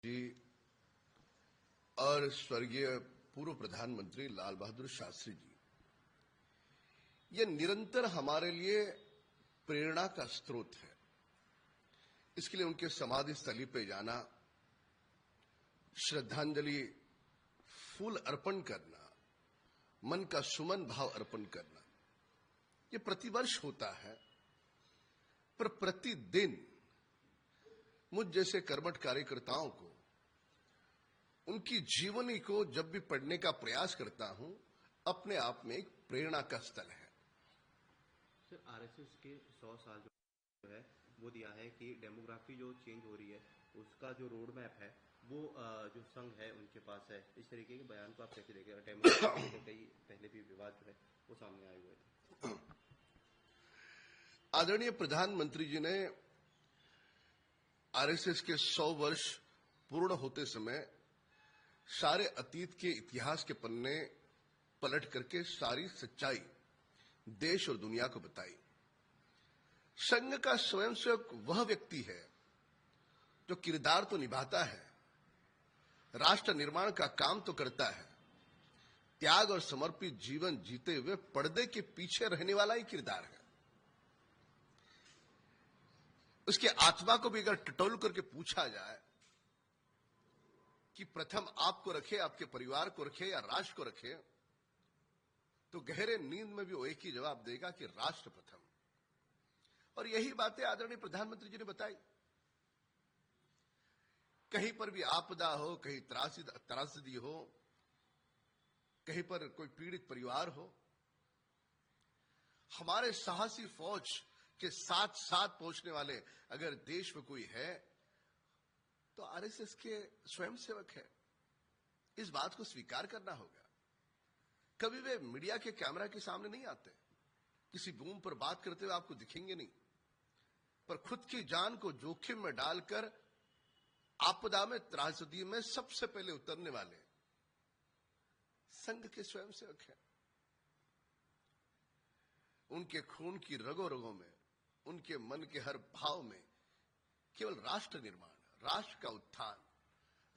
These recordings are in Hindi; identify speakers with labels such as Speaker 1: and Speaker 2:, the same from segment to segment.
Speaker 1: जी और स्वर्गीय पूर्व प्रधानमंत्री लाल बहादुर शास्त्री जी, ये निरंतर हमारे लिए प्रेरणा का स्रोत है। इसके लिए उनके समाधि स्थली पे जाना, श्रद्धांजलि फूल अर्पण करना, मन का सुमन भाव अर्पण करना, ये प्रतिवर्ष होता है। पर प्रतिदिन मुझ जैसे कर्मठ कार्यकर्ताओं को, उनकी जीवनी को जब भी पढ़ने का प्रयास करता हूं, अपने आप में एक प्रेरणा का स्थल है।
Speaker 2: सर, आरएसएस के 100 साल जो है वो दिया है कि डेमोग्राफी जो चेंज हो रही है उसका जो रोड मैप है वो जो संघ है उनके पास है। इस तरीके के बयान को आप कैसे देखें? डेमोग्राफी के कई पहले भी विवाद जो है वो सामने आए हुए थे।
Speaker 1: आदरणीय प्रधानमंत्री जी ने आरएसएस के 100 वर्ष पूर्ण होते समय सारे अतीत के इतिहास के पन्ने पलट करके सारी सच्चाई देश और दुनिया को बताई। संघ का स्वयंसेवक वह व्यक्ति है जो किरदार तो निभाता है, राष्ट्र निर्माण का काम तो करता है, त्याग और समर्पित जीवन जीते हुए पर्दे के पीछे रहने वाला ही किरदार है। उसके आत्मा को भी अगर टटोल करके पूछा जाए कि प्रथम आपको रखे, आपके परिवार को रखे या राष्ट्र को रखे, तो गहरे नींद में भी वो एक ही जवाब देगा कि राष्ट्र प्रथम। और यही बातें आदरणीय प्रधानमंत्री जी ने बताई। कहीं पर भी आपदा हो, कहीं त्रासदी हो, कहीं पर कोई पीड़ित परिवार हो, हमारे साहसी फौज के साथ साथ पहुंचने वाले अगर देश में कोई है तो आरएसएस के स्वयंसेवक है। इस बात को स्वीकार करना होगा। कभी वे मीडिया के कैमरा के सामने नहीं आते, किसी बूम पर बात करते हुए आपको दिखेंगे नहीं, पर खुद की जान को जोखिम में डालकर आपदा में, त्रासदी में सबसे पहले उतरने वाले संघ के स्वयंसेवक हैं। उनके खून की रगों रगों में, उनके मन के हर भाव में केवल राष्ट्र निर्माण, राष्ट्र का उत्थान,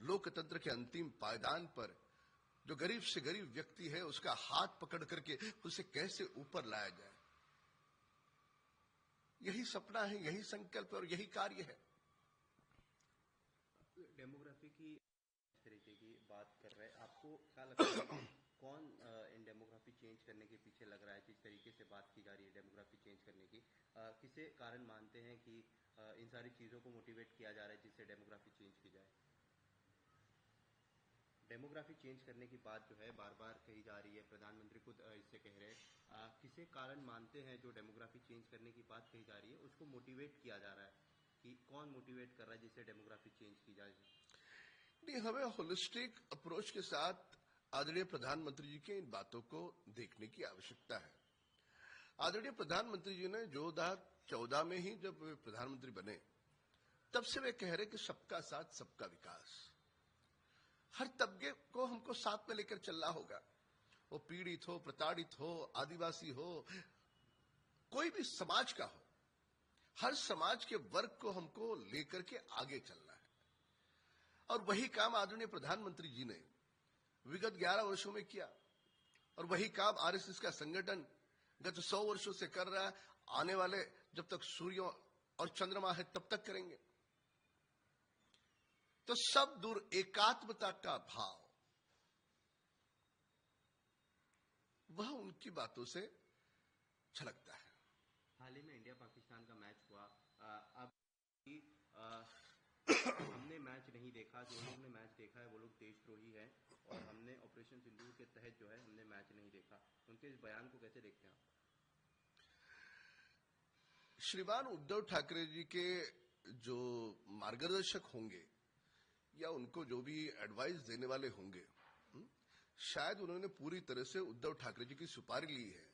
Speaker 1: लोकतंत्र के अंतिम पायदान पर जो गरीब से गरीब व्यक्ति है उसका हाथ पकड़ करके उसे कैसे ऊपर लाया जाए, यही सपना है, यही संकल्प है और यही कार्य है।
Speaker 2: डेमोग्राफी की इस तरीके की बात कर रहे हैं, आपको क्या लगता है कौन इन डेमोग्राफी चेंज करने के पीछे लग रहा है? जिस तरीके से बात की जा रही है डेमोग्राफी चेंज करने की, किसे कारण मानते हैं कि इन सारी चीज़ों को मोटिवेट किया जा रहा है जिससे डेमोग्राफी चेंज की जाए? डेमोग्राफी चेंज करने की बात जो है बार बार कही जा रही है, प्रधानमंत्री खुद इससे कह रहे हैं। किसे कारण मानते हैं जो डेमोग्राफी चेंज करने की बात कही जा रही है उसको मोटिवेट किया जा रहा है? कि कौन मोटिवेट कर रहा है जिससे डेमोग्राफी चेंज की जाए?
Speaker 1: नहीं, हमें होलिस्टिक अप्रोच के साथ आदरणीय प्रधानमंत्री जी के इन बातों को देखने की आवश्यकता है। आदरणीय प्रधानमंत्री जी ने 2014 में ही जब वे प्रधानमंत्री बने तब से वे कह रहे कि सबका साथ सबका विकास, हर तबके को हमको साथ में लेकर चलना होगा। वो पीड़ित हो, प्रताड़ित हो, आदिवासी हो, कोई भी समाज का हो, हर समाज के वर्ग को हमको लेकर के आगे चलना है। और वही काम आदरणीय प्रधानमंत्री जी ने विगत 11 वर्षों में किया और वही काम आरएसएस का संगठन गत 100 वर्षों से कर रहा है। आने वाले जब तक सूर्य और चंद्रमा है तब तक करेंगे। तो सब दूर एकात्मता का भाव, वह उनकी बातों से झलकता है।
Speaker 2: हाल ही में इंडिया पाकिस्तान का मैच हुआ, अब हमने मैच नहीं देखा, जो लोग ने मैच देखा है वो लोग देशद्रोही हैं और हमने ऑपरेशन सिंदूर के तहत जो है हमने मैच नहीं देखा। उनके इस बयान को कैसे देखते हैं आप?
Speaker 1: श्रीमान उद्धव ठाकरे जी के जो मार्गदर्शक होंगे या उनको जो भी एडवाइस देने वाले होंगे, शायद उन्होंने पूरी तरह से उद्धव ठाकरे जी की सुपारी ली है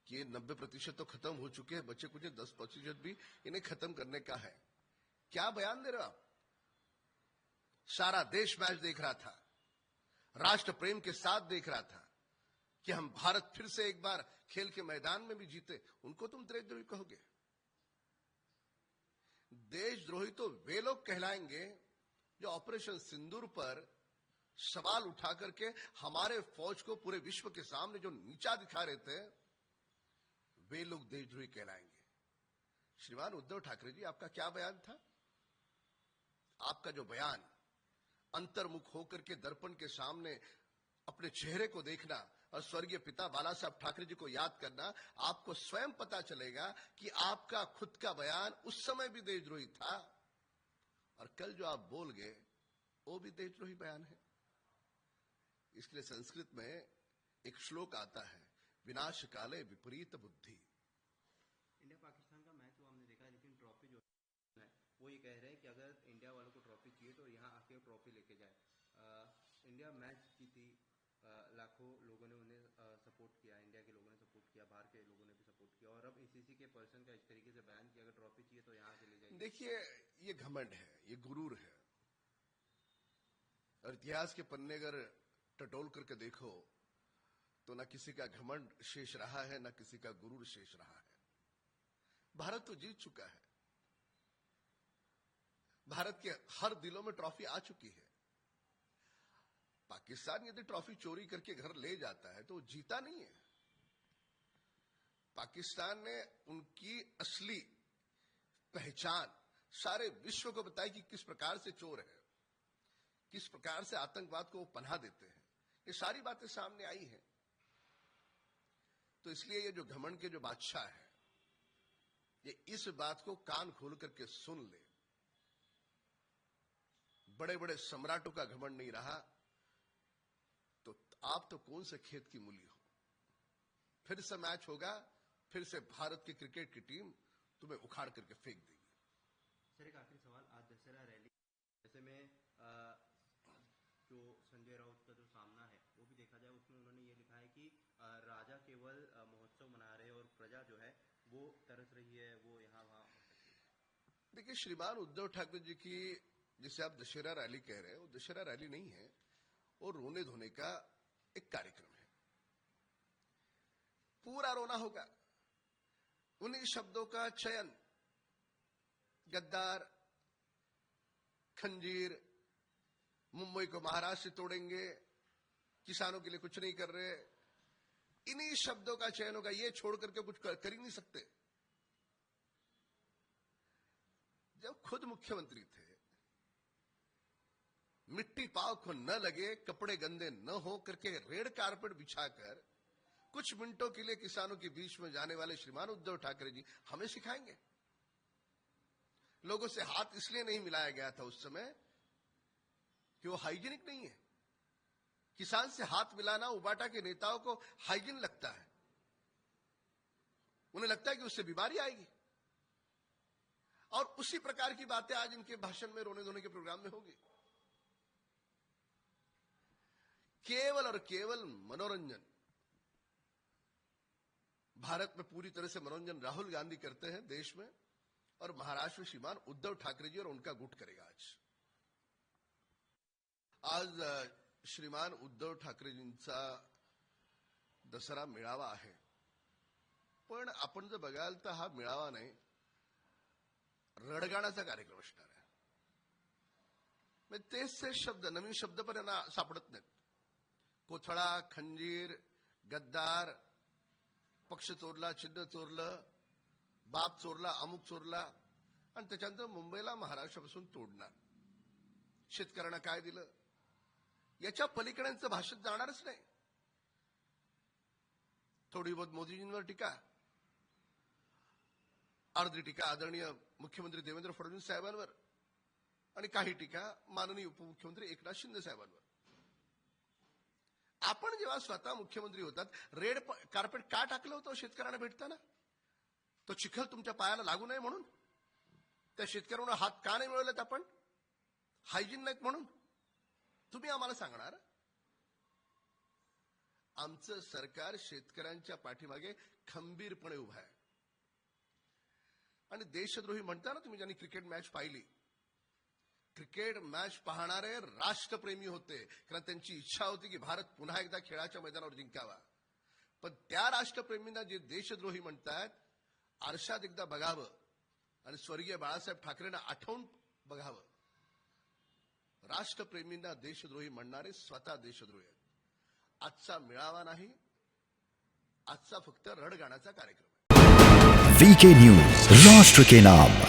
Speaker 1: कि ये 90% तो खत्म हो चुके हैं, बच्चे कुछ 10% भी इन्हें खत्म करने का है। क्या बयान दे रहे हो आप? सारा देश मैच देख रहा था, राष्ट्र प्रेम के साथ देख रहा था कि हम भारत फिर से एक बार खेल के मैदान में भी जीते। उनको तुम देशद्रोही कहोगे? देशद्रोही तो वे लोग कहलाएंगे जो ऑपरेशन सिंदूर पर सवाल उठा करके हमारे फौज को पूरे विश्व के सामने जो नीचा दिखा रहे थे, वे लोग देशद्रोही कहलाएंगे। श्रीमान उद्धव ठाकरे जी, आपका क्या बयान था? आपका जो बयान, अंतर्मुख होकर के दर्पण के सामने अपने चेहरे को देखना और स्वर्गीय पिता बाला साहब ठाकरे जी को याद करना, आपको स्वयं पता चलेगा कि आपका खुद का बयान उस समय भी देशद्रोही था और कल जो आप बोल गए वो भी देशद्रोही बयान है। इसलिए संस्कृत में एक श्लोक आता है, विनाश काले विपरीत बुद्धि।
Speaker 2: इंडिया पाकिस्तान का मैच वो हमने देखा है, लेकिन ट्रॉफी जो है वो ये कह रहे हैं कि अगर इंडिया वालों को ट्रॉफी चाहिए तो यहाँ आके ट्रॉफी लेके जाए। इंडिया मैच जीती, लाखों लोगों ने उन्हें सपोर्ट किया, इंडिया के लोगों ने सपोर्ट किया, बाहर के लोगों ने भी सपोर्ट किया, और अब एसीसी के पर्सन का इस तरीके से बयान किया अगर ट्रॉफी चाहिए तो यहाँ से ले जाइए।
Speaker 1: देखिए, ये घमंड है, ये गुरूर है, और इतिहास के पन्ने अगर टटोल करके देखो तो ना किसी का घमंड शेष रहा है, ना किसी का गुरूर शेष रहा है। भारत तो जीत चुका है, भारत के हर दिलों में ट्रॉफी आ चुकी है। पाकिस्तान यदि ट्रॉफी चोरी करके घर ले जाता है तो वो जीता नहीं है। पाकिस्तान ने उनकी असली पहचान सारे विश्व को बताई कि किस प्रकार से चोर है, किस प्रकार से आतंकवाद को वो पनाह देते हैं। ये सारी बातें सामने आई हैं। तो इसलिए ये जो घमंड के जो बादशाह है, ये इस बात को कान खोल करके सुन ले। बड़े बड़े सम्राटों का घमंड नहीं रहा तो आप तो कौन से खेत की मूली हो। फिर से मैच होगा, फिर से भारत की क्रिकेट की टीम तुम्हें उखाड़ करके फेंक देगी।
Speaker 2: सर, एक आखिरी सवाल, आज दशहरा रैली, ऐसे में जो संजय राउत का जो सामना है वो भी देखा जाए, उसमें उन्होंने ये लिखा है कि राजा केवल महोत्सव मना रहे और प्रजा जो है वो तरस रही है, वो यहाँ वहाँ।
Speaker 1: देखिए, श्रीमान उद्धव ठाकरे जी की जिसे आप दशहरा रैली कह रहे हैं, वो दशहरा रैली नहीं है, वो रोने धोने का एक कार्यक्रम है। पूरा रोना होगा। उन्हीं शब्दों का चयन, गद्दार, खंजीर, मुंबई को महाराष्ट्र से तोड़ेंगे, किसानों के लिए कुछ नहीं कर रहे, इन्हीं शब्दों का चयन होगा। ये छोड़ करके कुछ कर ही नहीं सकते। जब खुद मुख्यमंत्री थे, मिट्टी पाव को न लगे, कपड़े गंदे न हो करके रेड कारपेट बिछाकर कुछ मिनटों के लिए किसानों के बीच में जाने वाले श्रीमान उद्धव ठाकरे जी हमें सिखाएंगे। लोगों से हाथ इसलिए नहीं मिलाया गया था उस समय कि वो हाइजीनिक नहीं है। किसान से हाथ मिलाना उबाटा के नेताओं को हाइजीन लगता है, उन्हें लगता है कि उससे बीमारी आएगी। और उसी प्रकार की बातें आज इनके भाषण में, रोने धोने के प्रोग्राम में होगी। केवल और केवल मनोरंजन। भारत में पूरी तरह से मनोरंजन राहुल गांधी करते हैं देश में, और महाराष्ट्र में श्रीमान उद्धव ठाकरे जी और उनका गुट करेगा। आज श्रीमान उद्धव ठाकरेजींचा दसरा मेळावा आहे, पण आपण जर बघाल तर हा मेळावा नाही, रडगाण्याचा कार्यक्रम असणार आहे। म्हणजे तेच शब्द, नवीन शब्द पण यांना सापडत नाहीत। कोथळा, खंजीर, गद्दार, पक्ष चोरला, चिन्ह चोरलं, बाप चोरला, अमुक चोरला, आणि त्याच्यानंतर मुंबईला महाराष्ट्रापासून तोडणार। शेतकऱ्यांना काय दिलं, याच्या पलीकड्यांचं भाषण जाणारच नाही। थोडी बहुत मोदीजींवर टीका, अर्धी टीका आदरणीय मुख्यमंत्री देवेंद्र फडणवीस साहेबांवर, आणि काही टीका माननीय उपमुख्यमंत्री एकनाथ शिंदे साहेबांवर। आपण जेव्हा स्वतः मुख्यमंत्री होतात, रेड कार्पेट का टाकलं होतं शेतकऱ्यांना भेटताना? तो चिखल तुमच्या पायाला लागू नये म्हणून? त्या शेतकऱ्यांना हात का नाही मिळवलेत आपण? हायजीन नाहीत म्हणून? तुम्ही आम्हाला सांगणार? आमचं सरकार शेतकऱ्यांच्या पाठीमागे खंबीरपणे उभा आहे। आणि देशद्रोही म्हणता ना तुम्ही, ज्यांनी क्रिकेट मॅच पाहिली, क्रिकेट मॅच पाहणारे राष्ट्रप्रेमी होते, कारण त्यांची इच्छा होती की भारत पुन्हा एकदा खेळाच्या मैदानावर जिंकावा। पण त्या राष्ट्रप्रेमींना जे देशद्रोही म्हणतात, आरशात एकदा बघावं आणि स्वर्गीय बाळासाहेब ठाकरेंना आठवून बघावं। राष्ट्रप्रेमींना देशद्रोही म्हणणारे स्वतः देशद्रोही आहेत. आजचा मेळावा नाही, आजचा फक्त रडगाण्याचा कार्यक्रम आहे.
Speaker 3: वीके न्यूज, राष्ट्र के नाम.